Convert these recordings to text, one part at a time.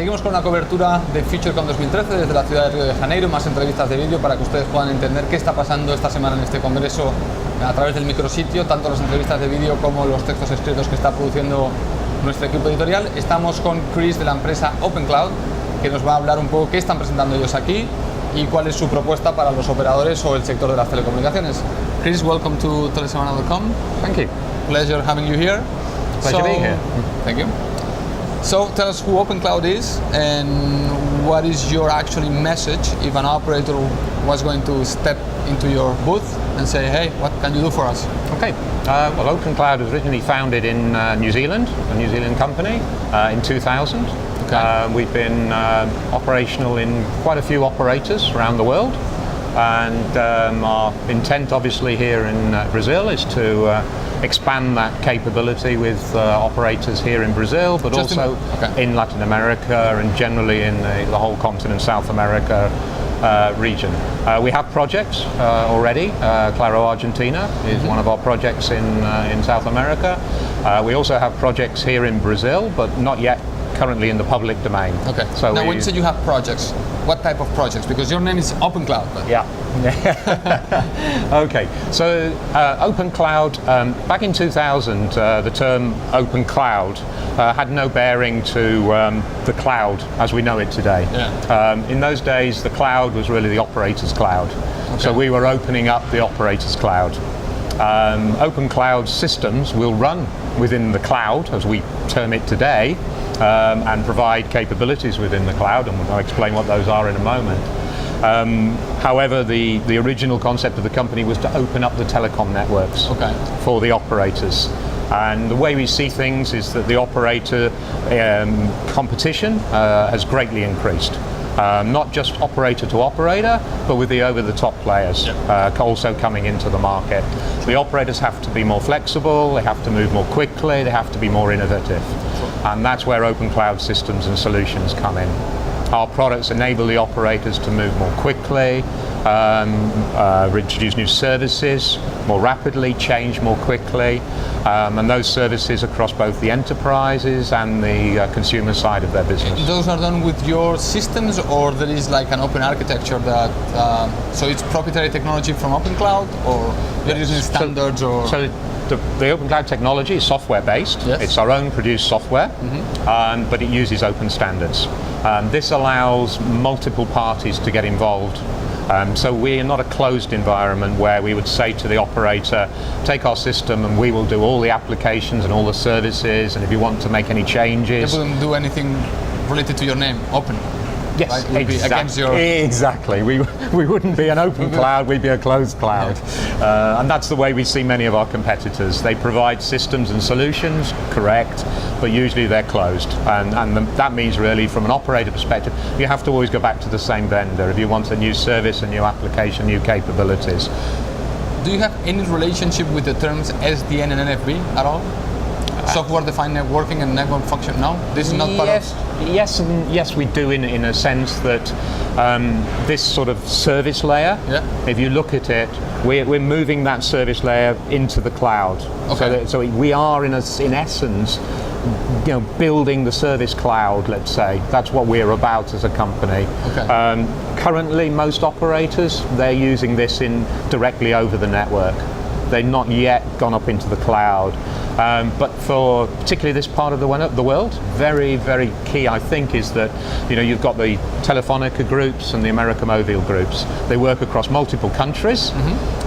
seguimos con una cobertura de FutureCon 2013 desde la ciudad de Río de Janeiro, más entrevistas de vídeo para que ustedes puedan entender qué está pasando esta semana en este congreso a través del micrositio, tanto las entrevistas de vídeo como los textos escritos que está produciendo nuestro equipo editorial. Estamos con Chris de la empresa Opencloud, que nos va a hablar un poco qué están presentando ellos aquí y cuál es su propuesta para los operadores o el sector de las telecomunicaciones. Chris, welcome to telesemana.com. Thank you. Pleasure having you here. Pleasure being here. Thank you. So tell us who Opencloud is and what is your actually message if an operator was going to step into your booth and say, hey, what can you do for us? Okay. Well, Opencloud was originally founded in New Zealand, a New Zealand company, in 2000. Okay. We've been operational in quite a few operators around the world, and our intent obviously here in Brazil is to expand that capability with operators here in Brazil, but Just also in Latin America and generally in the whole continent, South America region. We have projects already. Claro Argentina is one of our projects in South America. We also have projects here in Brazil, but not yet currently in the public domain. Okay. So now when you say you have projects, what type of projects? Because your name is Opencloud. But yeah. Okay. So Opencloud, back in 2000, the term Open Cloud had no bearing to the cloud as we know it today. Yeah. In those days, the cloud was really the operator's cloud. Okay. So we were opening up the operator's cloud. Open cloud systems will run within the cloud, as we term it today, and provide capabilities within the cloud, and I'll explain what those are in a moment. However, the original concept of the company was to open up the telecom networks for the operators. And the way we see things is that the operator competition has greatly increased. Not just operator to operator, but with the over-the-top players also coming into the market. The operators have to be more flexible, they have to move more quickly, they have to be more innovative. And that's where Open Cloud systems and solutions come in. Our products enable the operators to move more quickly, introduce new services more rapidly, change more quickly, and those services across both the enterprises and the consumer side of their business. Those are done with your systems, or there is like an open architecture that, so it's proprietary technology from Opencloud, or you're using standards? So the Open Cloud technology is software-based. Yes. It's our own produced software, but it uses open standards. This allows multiple parties to get involved. So we are not a closed environment where we would say to the operator, take our system and we will do all the applications and all the services, and if you want to make any changes. They wouldn't do anything related to your name, open. Yes, right? Exactly. We wouldn't be an open cloud, we'd be a closed cloud. And that's the way we see many of our competitors. They provide systems and solutions, correct, but usually they're closed. And that means really from an operator perspective, you have to always go back to the same vendor if you want a new service, a new application, new capabilities. Do you have any relationship with the terms SBNNFP at all? Software-defined networking and network function? No? This is not part of... Yes, we do in a sense that this sort of service layer, if you look at it, we're moving that service layer into the cloud. Okay. So we are in essence, building the service cloud, let's say. That's what we're about as a company. Okay. Currently, most operators, they're using this directly over the network. They've not yet gone up into the cloud. But for particularly this part of the world, very, very key, I think, is that you've got the Telefonica groups and the América Móvil groups. They work across multiple countries.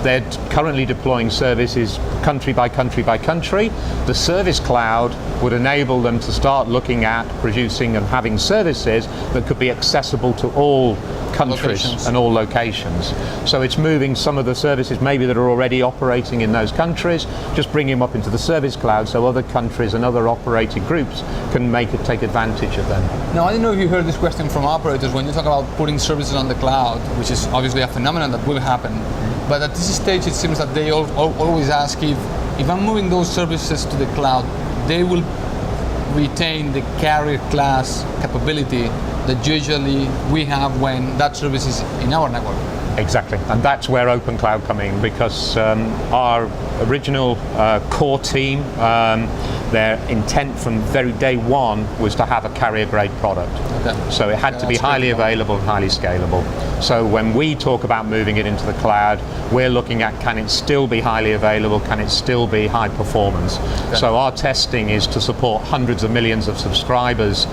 They're currently deploying services country by country by country. The service cloud would enable them to start looking at producing and having services that could be accessible to all countries and all locations. So it's moving some of the services maybe that are already operating in those countries, just bringing them up into the service cloud so other countries and other operating groups can take advantage of them. Now, I don't know if you heard this question from operators when you talk about putting services on the cloud, which is obviously a phenomenon that will happen, but at this stage it seems that they always ask if I'm moving those services to the cloud, they will retain the carrier class capability that usually we have when that service is in our network. Exactly, and that's where Opencloud come in, because our original core team their intent from very day one was to have a carrier grade product. Okay. So it had to be highly available and highly scalable. So when we talk about moving it into the cloud, we're looking at, can it still be highly available, can it still be high performance? Okay. So our testing is to support hundreds of millions of subscribers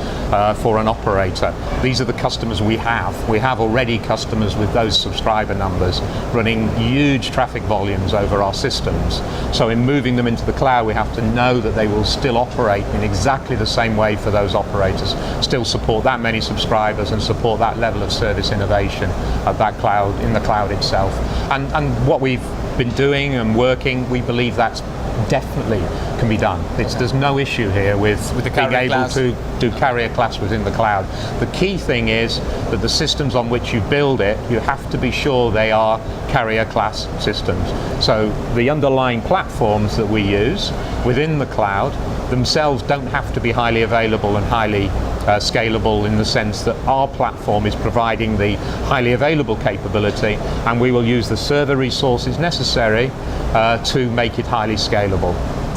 for an operator. These are the customers we have. We have already customers with those subscriber numbers running huge traffic volumes over our systems. So in moving them into the cloud, we have to know that they will still operate in exactly the same way for those operators, still support that many subscribers and support that level of service innovation of that cloud, in the cloud itself. And what we've been doing and working, we believe that's definitely can be done. There's no issue here with being able to do carrier class within the cloud. The key thing is that the systems on which you build it, you have to be sure they are carrier class systems. So the underlying platforms that we use within the cloud themselves don't have to be highly available and highly scalable, in the sense that our platform is providing the highly available capability, and we will use the server resources necessary to make it highly scalable.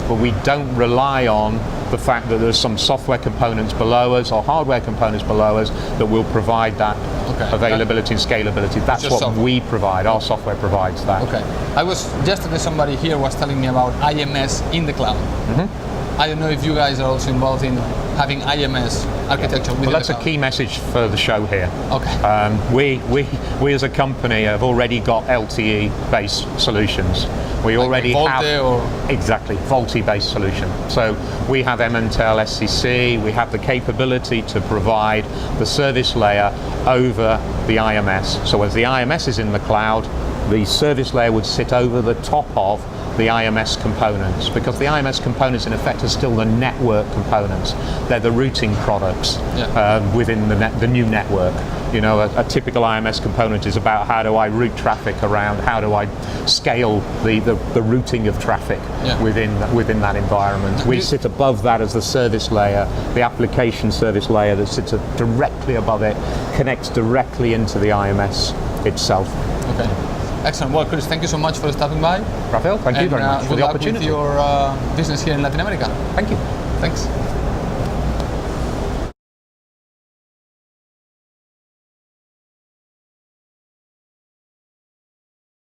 But we don't rely on the fact that there's some software components below us or hardware components below us that will provide that availability and scalability. That's what software we provide. Our software provides that. Okay. I was yesterday, somebody here was telling me about IMS in the cloud. I don't know if you guys are also involved in having IMS architecture within the cloud. Well, that's a key message for the show here. Okay. We as a company have already got LTE-based solutions. We like already Volte have exactly VoLTE-based solution. So we have Emmental SCC. We have the capability to provide the service layer over the IMS. So as the IMS is in the cloud, the service layer would sit over the top of the IMS components, because the IMS components in effect are still the network components. They're the routing products within the new network. You know, a typical IMS component is about how do I route traffic around, how do I scale the routing of traffic within that environment. We sit above that as the service layer, the application service layer that sits directly above it, connects directly into the IMS itself. Okay. Excellent. Well, Chris, thank you so much for stopping by. Rafael, thank you very much for the opportunity. Good luck with your business here in Latin America. Thank you. Thanks.